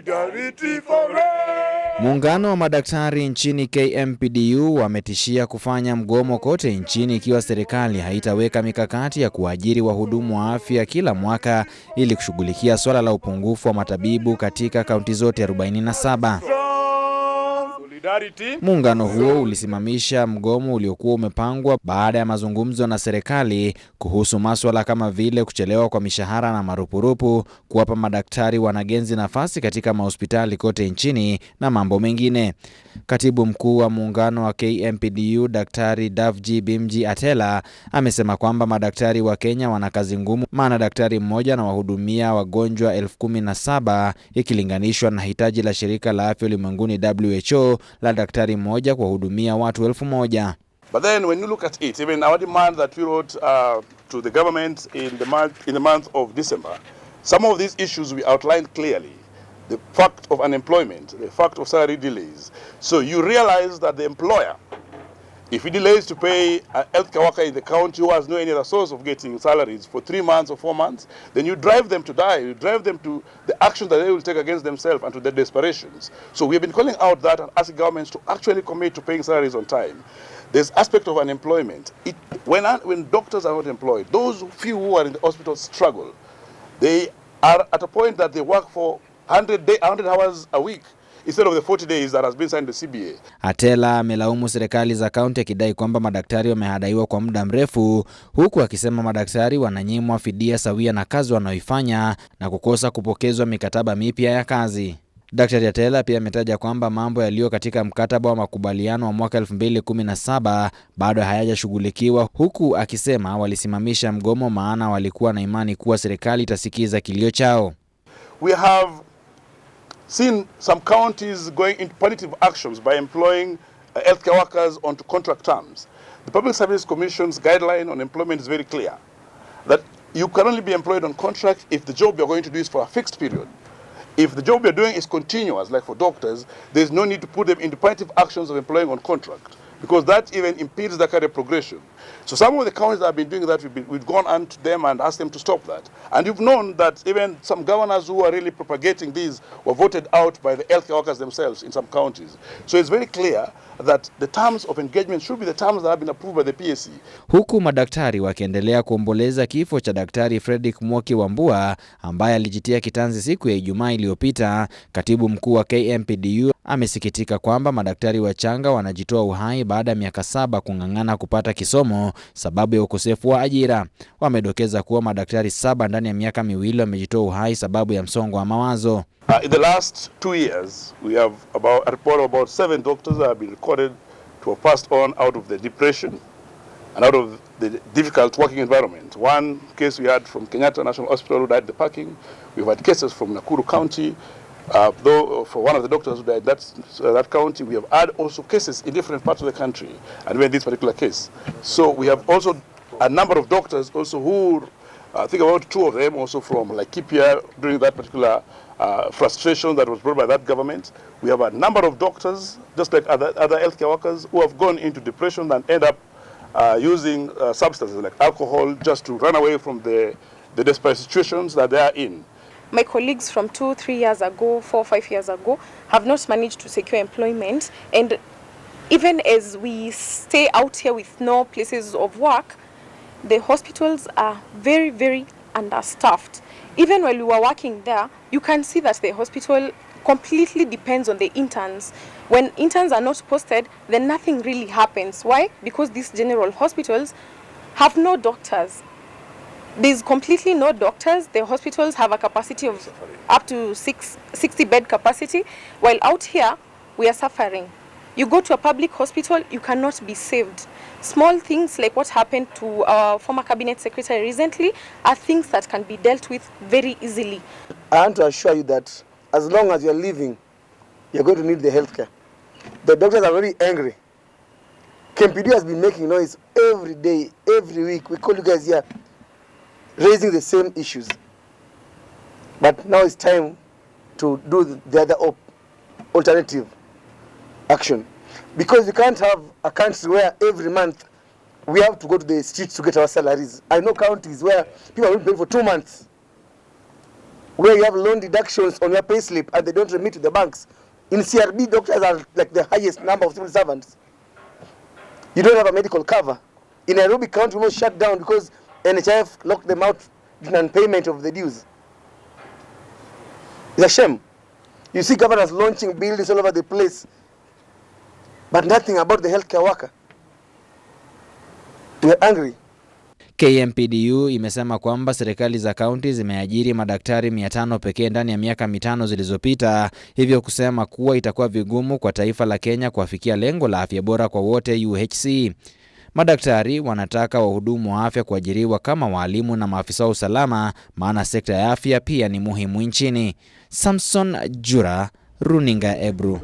Solidarity forever. Muungano wa madaktari nchini Kmpdu wametishia kufanya mgomo kote nchini ikiwa serikali haitaweka mikakati ya kuajiri wahudumu wa afya kila mwaka ili kushughulikia swala la upungufu wa matabibu katika kaunti zote 47. Muungano huo ulisimamisha mgomo uliokuwa umepangwa baada ya mazungumzo na serikali kuhusu masuala kama vile kuchelewa kwa mishahara na marupurupu, kuwapa madaktari wanagenzi nafasi katika mahospitali kote nchini na mambo mengine. Katibu mkuu wa muungano wa Kmpdu Daktari Davji Bimji Atela amesema kwamba madaktari wa Kenya wana kazi ngumu, maana daktari mmoja anawahudumia wagonjwa 17,000 ikilinganishwa na hitaji la shirika la afya ulimwenguni WHO la daktari mmoja kuwahudumia watu 1,000. But then when you look at it, even our demand that we wrote to the government in the month of December, some of these issues we outlined clearly. The fact of unemployment, the fact of salary delays. So you realize that the employer, if he delays to pay a healthcare worker in the county who has no any other source of getting salaries for 3 months or 4 months, then you drive them to die. You drive them to the action that they will take against themselves and to their desperations. So we have been calling out that and asking governments to actually commit to paying salaries on time. There's aspect of unemployment. When doctors are not employed, those few who are in the hospital struggle. They are at a point that they work for 100 hours a week instead of the 40 days that has been signed the CBA. Atela amelaumu serikali za kaunti akidai kwamba madaktari wamehadaiwa kwa muda mrefu, huku akisema madaktari wananyimwa fidia sawia na kazi wanaoifanya na kukosa kupokezwa mikataba mipya ya kazi. Daktari Atela pia ametaja kwamba mambo yaliyo katika mkataba wa makubaliano wa mwaka 2017 bado hayajashughulikiwa, huku akisema walisimamisha mgomo maana walikuwa na imani kuwa serikali itasikiza kilio chao. We have seen some counties going into punitive actions by employing healthcare workers onto contract terms. The Public Service Commission's guideline on employment is very clear, that you can only be employed on contract if the job you're going to do is for a fixed period. If the job you're doing is continuous, like for doctors, there's no need to put them into punitive actions of employing on contract, because that even impedes the career progression. So some of the counties that have been doing that, we've gone on to them and asked them to stop that. And you've known that even some governors who are really propagating these were voted out by the healthcare workers themselves in some counties. So it's very clear that the terms of engagement should be the terms that have been approved by the PSC. Huku madaktari wakiendelea kuomboleza kifo cha Daktari Fredrick Mwoki Wambua ambaye alijitia kitanzi siku ya Ijumaa iliyopita, katibu mkuu wa Kmpdu amesikitika kwamba madaktari wachanga wanajitoa uhai baada ya miaka 7 kung'ang'ana kupata kisomo sababu ya ukosefu wa ajira. Wamedokeza kuwa madaktari 7 ndani ya miaka 2 wamejitoa uhai sababu ya msongo wa mawazo. In the last 2 years, we have a report of about 7 doctors that have been recorded to have passed on out of the depression and out of the difficult working environment. One case we had from Kenyatta National Hospital who died in the parking. We've had cases from Nakuru County. Though for one of the doctors who died that county, we have had also cases in different parts of the country, and in this particular case. So we have also a number of doctors also who, I think about 2 of them also from Ikiwa during that particular frustration that was brought by that government. We have a number of doctors, just like other healthcare workers, who have gone into depression and end up using substances like alcohol just to run away from the desperate situations that they are in. My colleagues from 2-3 years ago, 4-5 years ago, have not managed to secure employment, and even as we stay out here with no places of work, the hospitals are very, very understaffed. Even while we were working there, you can see that the hospital completely depends on the interns. When interns are not posted, then nothing really happens. Why? Because these general hospitals have no doctors. There's completely no doctors. The hospitals have a capacity of up to 60 bed capacity, while out here we are suffering. You go to a public hospital, you cannot be saved. Small things like what happened to our former cabinet secretary recently are things that can be dealt with very easily. I want to assure you that as long as you're living, you're going to need the healthcare. The doctors are very angry. Kmpdu has been making noise every day, every week. We call you guys here, raising the same issues. But now it's time to do the other alternative action. Because we can't have a country where every month we have to go to the streets to get our salaries. I know counties where people are being paid for 2 months. where you have loan deductions on your pay slip and they don't remit to the banks. In CRB, doctors are like the highest number of civil servants. You don't have a medical cover. In Nairobi County, we almost shut down because NHIF locked them out in non-payment of the dues. It's a shame. You see governors launching buildings all over the place, but nothing about the healthcare worker. We're angry. Kmpdu imesema kwamba serikali za kaunti zimeajiri madaktari 500 pekee ndani ya miaka 5 zilizopita, hivyo kusema kuwa itakuwa vigumu kwa taifa la Kenya kuafikia lengo la afya bora kwa wote UHC. Madaktari wanataka wahudumu wa afya kuajiriwa kama walimu na maafisa wa usalama, maana sekta ya afya pia ni muhimu nchini. Samson Jura, Runinga Ebru.